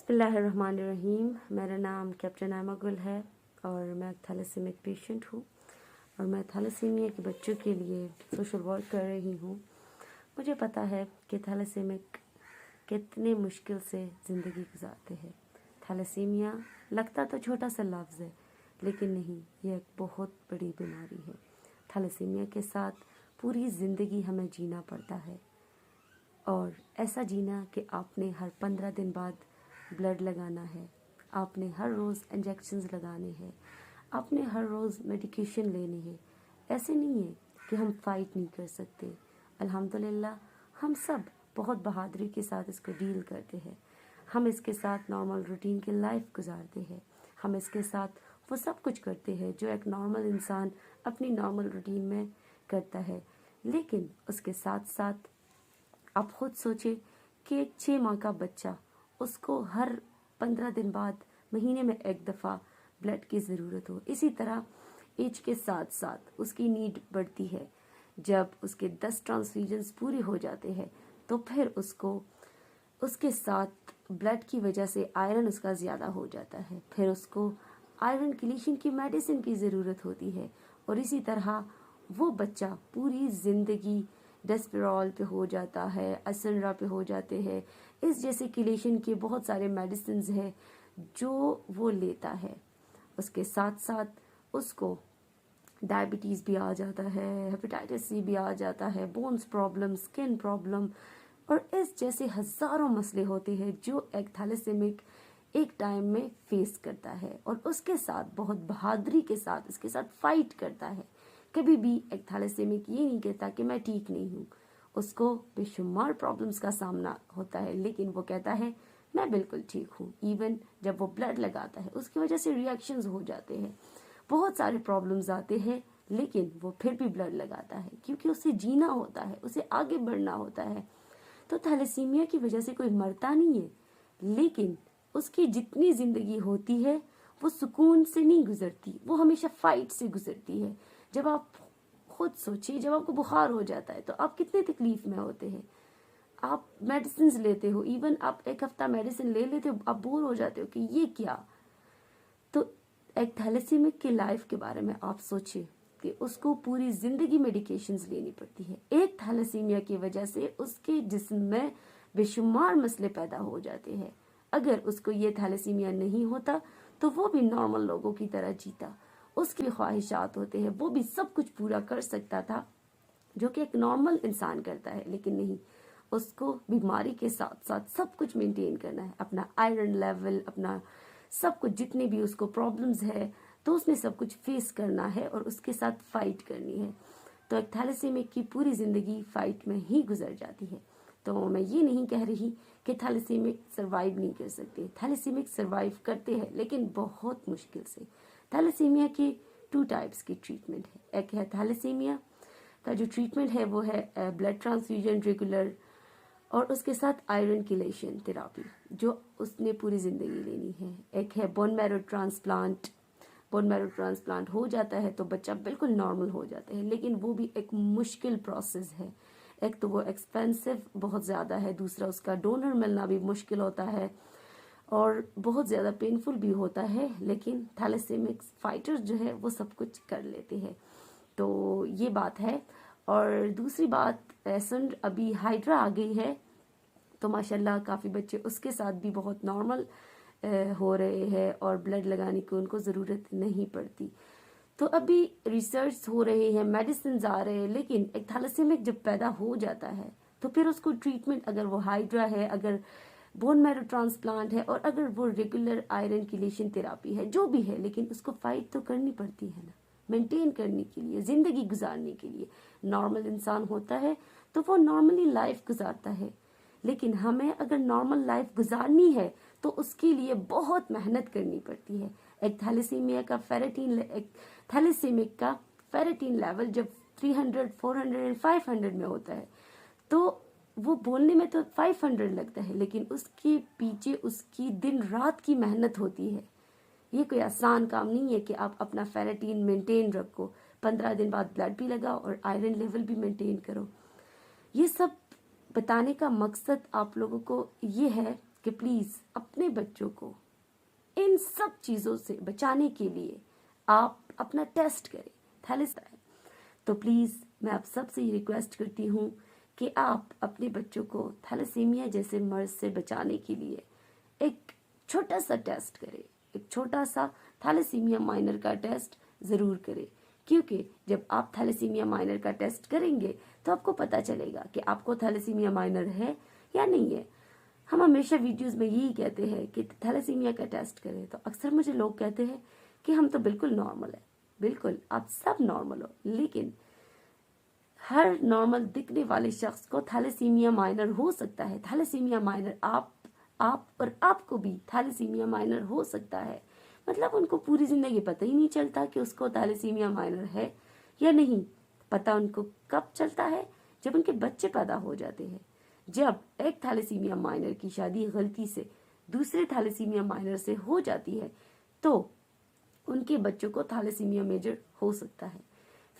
बिस्मिल्लाहिर्रहमानिर्रहीम। मेरा नाम कैप्टन आयमा गुल है और मैं थैलेसीमिक पेशेंट हूँ और मैं थैलेसीमिया के बच्चों के लिए सोशल वर्क कर रही हूँ। मुझे पता है कि थैलेसीमिक कितने मुश्किल से ज़िंदगी गुजारते हैं। थैलेसीमिया लगता तो छोटा सा लफ्ज़ है, लेकिन नहीं, यह एक बहुत बड़ी बीमारी है। थैलेसीमिया के साथ पूरी ज़िंदगी हमें जीना पड़ता है और ऐसा जीना कि आपने हर 15 दिन बाद ब्लड लगाना है, आपने हर रोज़ इंजेक्शंस लगाने हैं, आपने हर रोज़ मेडिकेशन लेनी है। ऐसे नहीं है कि हम फाइट नहीं कर सकते। अल्हम्दुलिल्लाह हम सब बहुत बहादुरी के साथ इसको डील करते हैं। हम इसके साथ नॉर्मल रूटीन की लाइफ गुजारते हैं। हम इसके साथ वो सब कुछ करते हैं जो एक नॉर्मल इंसान अपनी नॉर्मल रूटीन में करता है। लेकिन उसके साथ साथ आप खुद सोचें कि एक 6 माह का बच्चा, उसको हर 15 दिन बाद महीने में एक दफ़ा ब्लड की ज़रूरत हो। इसी तरह एज के साथ साथ उसकी नीड बढ़ती है। जब उसके 10 ट्रांसफ्यूजन्स पूरे हो जाते हैं तो फिर उसको उसके साथ ब्लड की वजह से आयरन उसका ज़्यादा हो जाता है। फिर उसको आयरन किलेशन की मेडिसिन की ज़रूरत होती है और इसी तरह वो बच्चा पूरी ज़िंदगी डेस्पेरॉल पे हो जाता है, असनरा पे हो जाते हैं। इस जैसे किलेशन के बहुत सारे मेडिसिन हैं जो वो लेता है। उसके साथ साथ उसको डायबिटीज़ भी आ जाता है, हेपेटाइटिस सी भी आ जाता है, बोन्स प्रॉब्लम, स्किन प्रॉब्लम और इस जैसे हज़ारों मसले होते हैं जो एक थैलेसीमिक एक टाइम में फेस करता है और उसके साथ बहुत बहादुरी के साथ इसके साथ फाइट करता है। कभी भी एक थैलेसीमिक ये नहीं कहता कि मैं ठीक नहीं हूँ। उसको बेशुमार प्रॉब्लम्स का सामना होता है, लेकिन वो कहता है मैं बिल्कुल ठीक हूँ। इवन जब वो ब्लड लगाता है उसकी वजह से रिएक्शंस हो जाते हैं, बहुत सारे प्रॉब्लम्स आते हैं, लेकिन वो फिर भी ब्लड लगाता है क्योंकि उसे जीना होता है, उसे आगे बढ़ना होता है। तो थैलेसीमिया की वजह से कोई मरता नहीं है, लेकिन उसकी जितनी ज़िंदगी होती है वो सुकून से नहीं गुजरती, वो हमेशा फाइट से गुजरती है। जब आप खुद सोचिए, जब आपको बुखार हो जाता है तो आप कितने तकलीफ में होते हैं। आप मेडिसिन लेते हो, इवन आप एक हफ्ता मेडिसिन ले लेते हो, आप बोर हो जाते हो कि ये क्या। तो एक थैलेसीमिक की लाइफ के बारे में आप सोचिए कि उसको पूरी जिंदगी मेडिकेशंस लेनी पड़ती है। एक थैलेसीमिया की वजह से उसके जिस्म में बेशुमार मसले पैदा हो जाते हैं। अगर उसको ये थैलेसीमिया नहीं होता तो वो भी नॉर्मल लोगों की तरह जीता, उसकी भी ख्वाहिशात होते हैं, वो भी सब कुछ पूरा कर सकता था जो कि एक नॉर्मल इंसान करता है। लेकिन नहीं, उसको बीमारी के साथ साथ सब कुछ मेंटेन करना है, अपना आयरन लेवल, अपना सब कुछ, जितने भी उसको प्रॉब्लम्स है तो उसने सब कुछ फेस करना है और उसके साथ फाइट करनी है। तो एक थैलेसीमिक की पूरी ज़िंदगी फाइट में ही गुजर जाती है। तो मैं ये नहीं कह रही कि थैलेसीमिक सर्वाइव नहीं कर सकते, थैलेसीमिक सर्वाइव करते हैं, लेकिन बहुत मुश्किल से। थैलेसीमिया की 2 टाइप्स की ट्रीटमेंट है। एक है थैलेसीमिया का जो ट्रीटमेंट है वो है ब्लड ट्रांसफ्यूजन रेगुलर और उसके साथ आयरन किलेशन थेरापी जो उसने पूरी ज़िंदगी लेनी है। एक है bone marrow transplant. Bone marrow transplant हो जाता है तो बच्चा बिल्कुल नॉर्मल हो जाता है, लेकिन वो भी एक मुश्किल प्रोसेस है। एक तो वो एक्सपेंसिव बहुत ज़्यादा है, दूसरा उसका डोनर मिलना भी मुश्किल होता है और बहुत ज़्यादा पेनफुल भी होता है। लेकिन थैलेसीमिक फाइटर्स जो है वो सब कुछ कर लेते हैं। तो ये बात है। और दूसरी बात, सुन अभी हाइड्रा आ गई है तो माशाल्लाह काफ़ी बच्चे उसके साथ भी बहुत नॉर्मल हो रहे हैं और ब्लड लगाने की उनको ज़रूरत नहीं पड़ती। तो अभी रिसर्च हो रहे हैं, मेडिसिन आ रहे हैं, लेकिन एक थैलेसीमिक जब पैदा हो जाता है तो फिर उसको ट्रीटमेंट, अगर वो हाइड्रा है, अगर बोन मैरो ट्रांसप्लांट है और अगर वो रेगुलर आयरन किलेशन थेरापी है, जो भी है, लेकिन उसको फाइट तो करनी पड़ती है ना, मेंटेन करने के लिए, ज़िंदगी गुजारने के लिए। नॉर्मल इंसान होता है तो वो नॉर्मली लाइफ गुजारता है, लेकिन हमें अगर नॉर्मल लाइफ गुजारनी है तो उसके लिए बहुत मेहनत करनी पड़ती है। एक थैलेसीमिया का थैलेसीमिक का फेरेटिन लेवल जब 300, 400 और 500 में होता है तो वो बोलने में तो 500 लगता है, लेकिन उसके पीछे उसकी दिन रात की मेहनत होती है। ये कोई आसान काम नहीं है कि आप अपना फेरेटिन मेंटेन रखो, 15 दिन बाद ब्लड भी लगाओ और आयरन लेवल भी मेंटेन करो। ये सब बताने का मकसद आप लोगों को ये है کہ پلیز اپنے بچوں کو ان سب چیزوں سے بچانے کے لیے آپ اپنا ٹیسٹ کریں تھیلیسیمیا۔ تو پلیز میں آپ سب سے یہ ریکویسٹ کرتی ہوں کہ آپ اپنے بچوں کو تھیلیسیمیا جیسے مرض سے بچانے کے لیے ایک چھوٹا سا ٹیسٹ کریں، ایک چھوٹا سا تھیلیسیمیا مائنر کا ٹیسٹ ضرور کریں، کیونکہ جب آپ تھیلیسیمیا مائنر کا ٹیسٹ کریں گے تو آپ کو پتہ چلے گا کہ آپ کو تھیلیسیمیا مائنر ہے یا نہیں ہے۔ ہم ہمیشہ ویڈیوز میں یہی کہتے ہیں کہ تھیلیسیمیا کا ٹیسٹ کریں، تو اکثر مجھے لوگ کہتے ہیں کہ ہم تو بالکل نارمل ہیں۔ بالکل آپ سب نارمل ہو، لیکن ہر نارمل دکھنے والے شخص کو تھیلیسیمیا مائنر ہو سکتا ہے۔ تھیلیسیمیا مائنر آپ اور آپ کو بھی تھیلیسیمیا مائنر ہو سکتا ہے۔ مطلب ان کو پوری زندگی پتہ ہی نہیں چلتا کہ اس کو تھیلیسیمیا مائنر ہے یا نہیں۔ پتہ ان کو کب چلتا ہے؟ جب ان کے بچے پیدا ہو جاتے ہیں۔ جب ایک تھیلیسیمیا مائنر کی شادی غلطی سے دوسرے تھیلیسیمیا مائنر سے ہو جاتی ہے تو ان کے بچوں کو تھیلیسیمیا میجر ہو سکتا ہے۔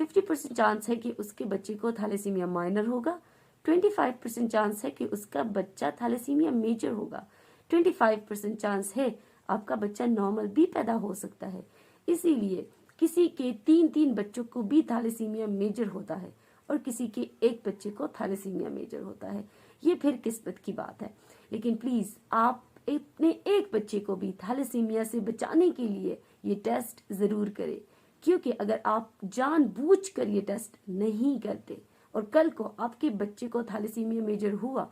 50% چانس ہے کہ اس کے بچے کو تھیلیسیمیا مائنر ہوگا، 25% چانس ہے کہ اس کا بچہ تھیلیسیمیا میجر ہوگا، 25% چانس ہے آپ کا بچہ نارمل بھی پیدا ہو سکتا ہے۔ اسی لیے کسی کے 3 بچوں کو بھی تھیلیسیمیا میجر ہوتا ہے اور کسی کے ایک بچے کو تھیلیسیمیا میجر ہوتا ہے۔ یہ پھر قسمت کی بات ہے، لیکن پلیز آپ اپنے ایک بچے کو بھی تھیلیسیمیا سے بچانے کے لیے یہ ٹیسٹ ضرور کریں، کیونکہ اگر آپ جان بوجھ کر یہ ٹیسٹ نہیں کرتے اور کل کو آپ کے بچے کو تھیلیسیمیا میجر ہوا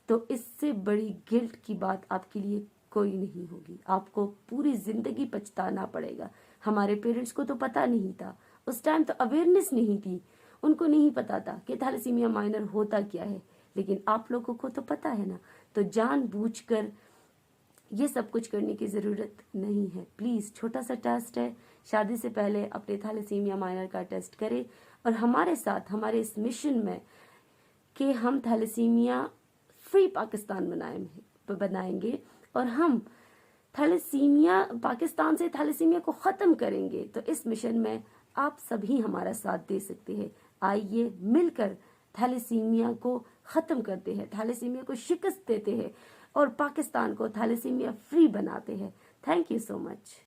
تو اس سے بڑی گلٹ کی بات آپ کے لیے کوئی نہیں ہوگی۔ آپ کو پوری زندگی پچھتانا پڑے گا۔ ہمارے پیرنٹس کو تو پتہ نہیں تھا، اس ٹائم تو اویئرنیس نہیں تھی، ان کو نہیں پتا تھا کہ تھیلیسیمیا مائنر ہوتا کیا ہے، لیکن آپ لوگوں کو تو پتہ ہے نا۔ تو جان بوجھ کر یہ سب کچھ کرنے کی ضرورت نہیں ہے۔ پلیز چھوٹا سا ٹیسٹ ہے، شادی سے پہلے اپنے تھیلیسیمیا مائنر کا ٹیسٹ کریں اور ہمارے ساتھ ہمارے اس مشن میں کہ ہم تھیلیسیمیا فری پاکستان بنائیں گے اور ہم تھیلیسیمیا پاکستان سے تھیلیسیمیا کو ختم کریں گے، تو اس مشن میں آپ سبھی ہمارا ساتھ دے سکتے ہیں۔ آئیے مل کر تھیلیسیمیا کو ختم کرتے ہیں، تھیلیسیمیا کو شکست دیتے ہیں اور پاکستان کو تھیلیسیمیا فری بناتے ہیں۔ Thank you so much.